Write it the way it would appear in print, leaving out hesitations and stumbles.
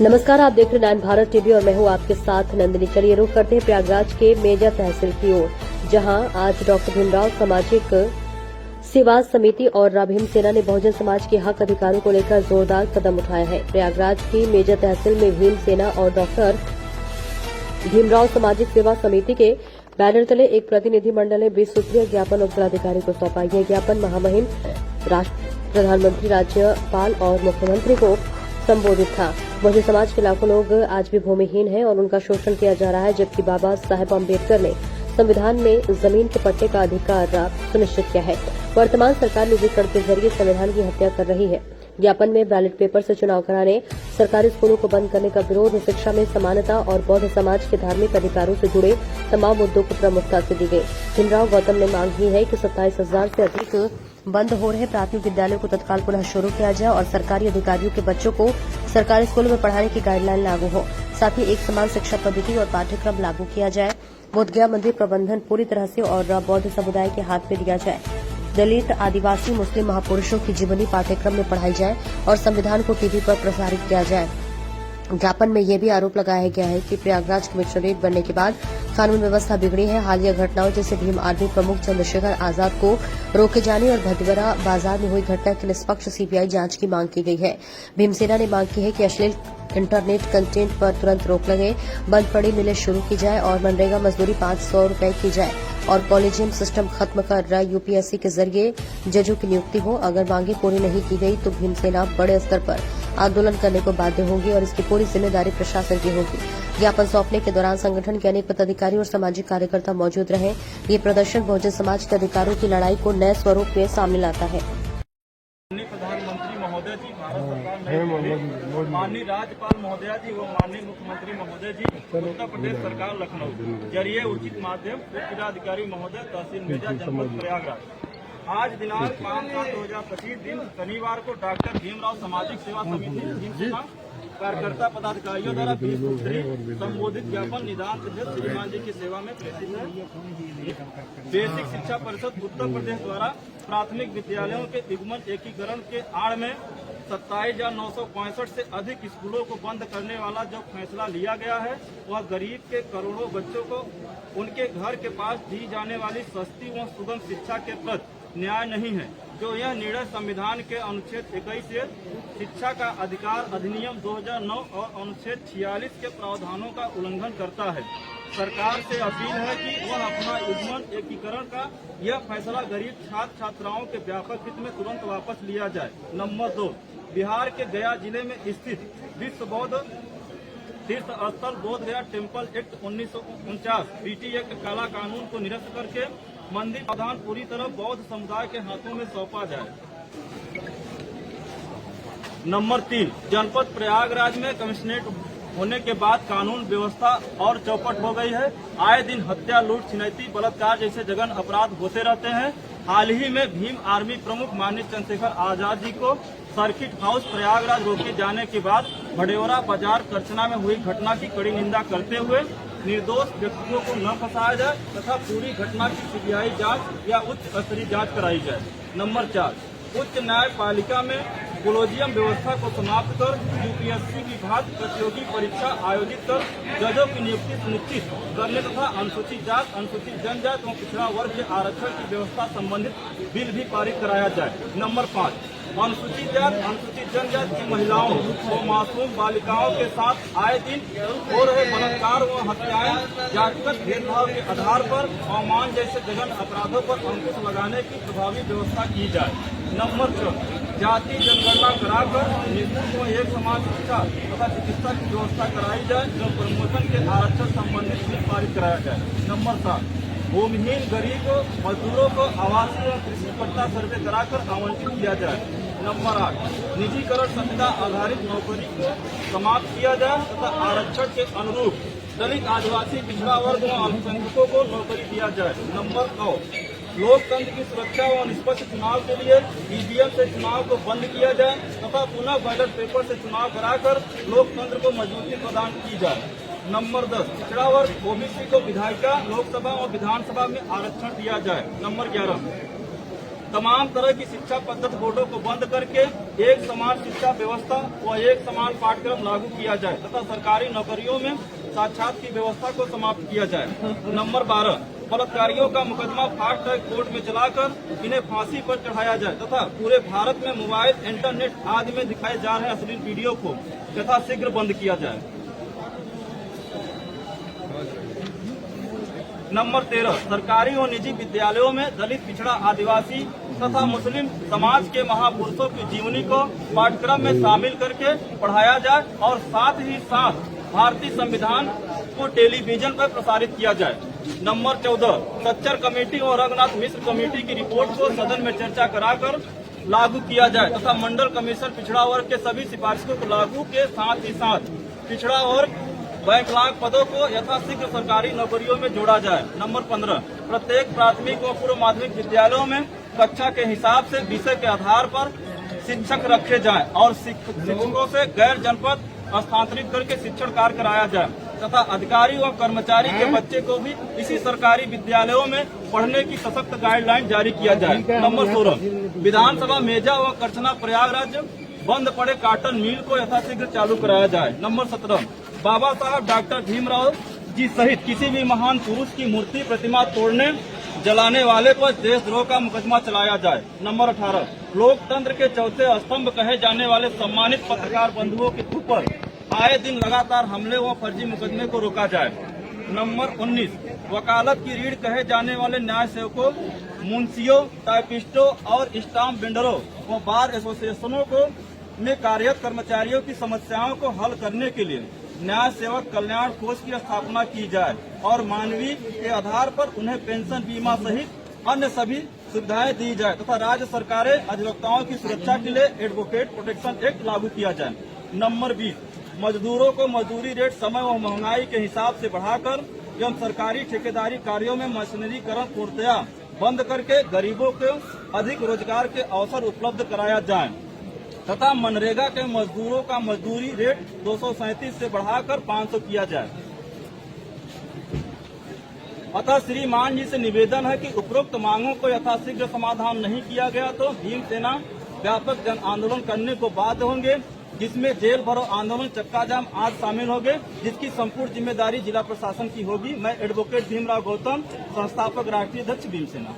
नमस्कार, आप देख रहे हैं 9 भारत टीवी और मैं हूं आपके साथ नंदिनी। चलिए रुख करते हैं प्रयागराज के मेजा तहसील की ओर, जहां आज डॉक्टर भीमराव सामाजिक सेवा समिति और भीमसेना ने बहुजन समाज के हक अधिकारों को लेकर जोरदार कदम उठाया है। प्रयागराज की मेजा तहसील में भीमसेना और डॉक्टर भीमराव सामाजिक सेवा समिति के बैनर तले एक प्रतिनिधि मंडल ने 20 सूत्रीय ज्ञापन और जिलाधिकारी को सौंपा। यह ज्ञापन महामहिम प्रधानमंत्री, राज्यपाल और मुख्यमंत्री को संबोधित था। बहुजन समाज के लाखों लोग आज भी भूमिहीन हैं और उनका शोषण किया जा रहा है, जबकि बाबा साहेब अम्बेडकर ने संविधान में जमीन के पट्टे का अधिकार सुनिश्चित किया है। वर्तमान सरकार निजीकरण के जरिए संविधान की हत्या कर रही है। ज्ञापन में बैलेट पेपर से चुनाव कराने, सरकारी स्कूलों को बंद करने का विरोध, शिक्षा में समानता और बौद्ध समाज के धार्मिक अधिकारों से जुड़े तमाम मुद्दों को प्रमुखता से दी गई। भीमराव गौतम ने मांग की है कि 27,000 से अधिक बंद हो रहे प्राथमिक विद्यालयों को तत्काल पुनः शुरू किया जाए और सरकारी अधिकारियों के बच्चों को सरकारी स्कूलों में पढ़ाने की गाइडलाइन लागू हो। साथ ही एक समान शिक्षा पद्धति और पाठ्यक्रम लागू किया जाए। बोधगया मंदिर प्रबंधन पूरी तरह से और बौद्ध समुदाय के हाथ में दिया जाए। दलित, आदिवासी, मुस्लिम महापुरुषों की जीवनी पाठ्यक्रम में पढ़ाई जाए और संविधान को टीवी पर प्रसारित किया जाए। ज्ञापन में यह भी आरोप लगाया गया है कि प्रयागराज कमिश्नरेट बनने के बाद कानून व्यवस्था बिगड़ी है। हालिया घटनाओं जैसे भीम आर्मी प्रमुख चंद्रशेखर आजाद को रोके जाने और भदवरा बाजार में हुई घटना की निष्पक्ष सीबीआई जांच की मांग की गई है। भीमसेना ने मांग की है कि अश्लील इंटरनेट कंटेंट पर तुरंत रोक लगे, बंद पड़ी मिलें शुरू की जाए और मनरेगा मजदूरी 500 रूपये की जाए और कॉलेजियम सिस्टम खत्म कर यूपीएससी के जरिए जजों की नियुक्ति हो। अगर मांगे पूरी नहीं की गई तो भीमसेना बड़े स्तर पर आंदोलन करने को बाध्य होगी और इसकी पूरी जिम्मेदारी प्रशासन की होगी। ज्ञापन सौंपने के दौरान संगठन के अनेक पदाधिकारी और सामाजिक कार्यकर्ता मौजूद रहे। ये प्रदर्शन बहुजन समाज के अधिकारों की लड़ाई को नए स्वरूप में सामने लाता है। प्रधानमंत्री महोदय जी, भारत सरकार, माननीय राज्यपाल महोदया जी व माननीय मुख्यमंत्री महोदय जी, उत्तर प्रदेश सरकार लखनऊ जरिए उचित माध्यम जिलाधिकारी महोदय तहसील मेजा जनपद प्रयागराज। आज दिनांक 5/7/2025 दिन शनिवार को डॉक्टर भीमराव सामाजिक सेवा समिति भीमसेना कार्यकर्ता पदाधिकारियों द्वारा 20 सूत्री संबोधित ज्ञापन निदान श्रीमान जी की सेवा में प्रेषित है। बेसिक शिक्षा परिषद उत्तर प्रदेश द्वारा प्राथमिक विद्यालयों के युग्मन एकीकरण के आड़ में 27,965 से अधिक स्कूलों को बंद करने वाला जो फैसला लिया गया है, वह गरीब के करोड़ों बच्चों को उनके घर के पास दी जाने वाली सस्ती व सुगम शिक्षा के प्रति न्याय नहीं है। जो यह निर्णय संविधान के अनुच्छेद 21 से शिक्षा का अधिकार अधिनियम 2009 और अनुच्छेद 46 के प्रावधानों का उल्लंघन करता है। सरकार से अपील है कि वह अपना युग्मन एकीकरण का यह फैसला गरीब छात्र छात्राओं के व्यापक हित में तुरंत वापस लिया जाए। नंबर 2, बिहार के गया जिले में स्थित विश्व बौद्ध तीर्थ स्थल Bodhgaya temple act 1949 BT act काला कानून को निरस्त करके मंदिर प्रधान पूरी तरह बौद्ध समुदाय के हाथों में सौंपा जाए। नंबर 3, जनपद प्रयागराज में कमिश्नरेट होने के बाद कानून व्यवस्था और चौपट हो गई है। आए दिन हत्या, लूट, छिनैती, बलात्कार जैसे जघन्य अपराध होते रहते हैं। हाल ही में भीम आर्मी प्रमुख माननीय चंद्रशेखर आजाद जी को सर्किट हाउस प्रयागराज रोके जाने के बाद भडेवरा बाजार करचना में हुई घटना की कड़ी निंदा करते हुए निर्दोष व्यक्तियों को न फंसाया जाए तथा पूरी घटना की सीबीआई जांच या उच्च स्तरीय जांच कराई जाए। नंबर 4, उच्च न्यायपालिका में कोलोजियम व्यवस्था को समाप्त कर यूपीएससी की भांति प्रतियोगी परीक्षा आयोजित कर जजों की नियुक्ति सुनिश्चित करने तथा अनुसूचित जात, अनुसूचित जनजाति एवं पिछड़ा वर्ग के आरक्षण की व्यवस्था संबंधित बिल भी पारित कराया जाए। नंबर 5, अनुसूचित जात, अनुसूचित जनजाति की महिलाओं व मासूम बालिकाओं के साथ आए दिन हो रहे बलात्कार व हत्याएं जातिगत भेदभाव के आधार पर अवमान जैसे जघन्य अपराधों पर अंकुश लगाने की प्रभावी व्यवस्था की जाए। नंबर 6, जाति जनगणना कराकर निःशुल्क व एक समान शिक्षा तथा चिकित्सा की व्यवस्था कराई जाए। जो प्रमोशन के आरक्षण संबंधित बिल पारित कराया जाए। नंबर 7, भूमिहीन गरीब मजदूरों को आवासीय व कृषि पट्टा सर्वे कराकर आवंटित किया जाए। नंबर 8, निजीकरण संविदा आधारित नौकरी को समाप्त किया जाए तथा आरक्षण के अनुरूप दलित, आदिवासी, पिछड़ा वर्ग व अल्पसंख्यकों को नौकरी दिया जाए। नंबर 9, लोकतंत्र की सुरक्षा व निष्पक्ष चुनाव के लिए ईवीएम से चुनाव को बंद किया जाए तथा पुनः बैलेट पेपर से चुनाव कराकर लोकतंत्र को मजबूती प्रदान की जाए। नंबर 10, पिछड़ा वर्ग ओबीसी को विधायिका, लोकसभा और विधानसभा में आरक्षण दिया जाए। नंबर 11, तमाम तरह की शिक्षा पद्धति बोर्डों को बंद करके एक समान शिक्षा व्यवस्था व एक समान पाठ्यक्रम लागू किया जाए तथा सरकारी नौकरियों में साक्षात की व्यवस्था को समाप्त किया जाए। नंबर 12, बलात्कारियों का मुकदमा फास्ट ट्रैक कोर्ट में चलाकर इन्हें फांसी पर चढ़ाया जाए तथा पूरे भारत में मोबाइल, इंटरनेट आदि में दिखाए जा रहे अश्लील वीडियो को यथाशीघ्र बंद किया जाए। नंबर 13, सरकारी और निजी विद्यालयों में दलित, पिछड़ा, आदिवासी तथा मुस्लिम समाज के महापुरुषों की जीवनी को पाठ्यक्रम में शामिल करके पढ़ाया जाए और साथ ही साथ भारतीय संविधान को टेलीविजन पर प्रसारित किया जाए। नंबर 14, सच्चर कमेटी और रघुनाथ मिश्र कमेटी की रिपोर्ट को सदन में चर्चा कराकर लागू किया जाए तथा मंडल कमीशन पिछड़ा वर्ग के सभी सिफारिशों को लागू के साथ ही साथ पिछड़ा वर्ग बैकलॉग पदों को यथाशीघ्र सरकारी नौकरियों में जोड़ा जाए। नंबर 15, प्रत्येक प्राथमिक व पूर्व माध्यमिक विद्यालयों में कक्षा के हिसाब से विषय के आधार पर शिक्षक रखे जाएं और शिक्षकों से गैर जनपद स्थानांतरित करके शिक्षण कार्य कराया जाए तथा अधिकारी व कर्मचारी के बच्चे को भी इसी सरकारी विद्यालयों में पढ़ने की सशक्त गाइडलाइन जारी किया जाए। नंबर 16, विधानसभा मेजा व करछना प्रयागराज बंद पड़े कॉटन मिल को यथाशीघ्र चालू कराया जाए। नंबर 17, बाबा साहब डॉक्टर भीमराव जी सहित किसी भी महान पुरुष की मूर्ति, प्रतिमा तोड़ने, जलाने वाले पर देशद्रोह का मुकदमा चलाया जाए। नंबर 18, लोकतंत्र के चौथे स्तंभ कहे जाने वाले सम्मानित पत्रकार बंधुओं के ऊपर आए दिन लगातार हमले व फर्जी मुकदमे को रोका जाए। नंबर 19, वकालत की रीढ़ कहे जाने वाले न्याय सेवकों, मुंशियों, टाइपिस्टों और स्टाम्प वेंडरों व बार एसोसिएशनों को में कार्यरत कर्मचारियों की समस्याओं को हल करने के लिए न्याय सेवक कल्याण कोष की स्थापना की जाए और मानवीय के आधार पर उन्हें पेंशन, बीमा सहित अन्य सभी सुविधाएं दी जाए तथा राज्य सरकारें अधिवक्ताओं की सुरक्षा के लिए एडवोकेट प्रोटेक्शन एक्ट लागू किया जाए। नंबर 20, मजदूरों को मजदूरी रेट समय व महंगाई के हिसाब से बढ़ाकर एवं सरकारी ठेकेदारी कार्यों में मशीनरीकरण पूर्णतया बंद करके गरीबों को अधिक रोजगार के अवसर उपलब्ध कराया जाए तथा मनरेगा के मजदूरों का मजदूरी रेट 237 से बढ़ाकर 500 किया जाए। अतः श्रीमान जी से निवेदन है कि उपरोक्त मांगों को यथाशीघ्र समाधान नहीं किया गया तो भीम सेना व्यापक जन आंदोलन करने को बाध्य होंगे, जिसमें जेल भरो आंदोलन, चक्का जाम आदि शामिल होंगे, जिसकी संपूर्ण जिम्मेदारी जिला प्रशासन की होगी। मैं एडवोकेट भीमराव गौतम, संस्थापक राष्ट्रीय अध्यक्ष भीम सेना।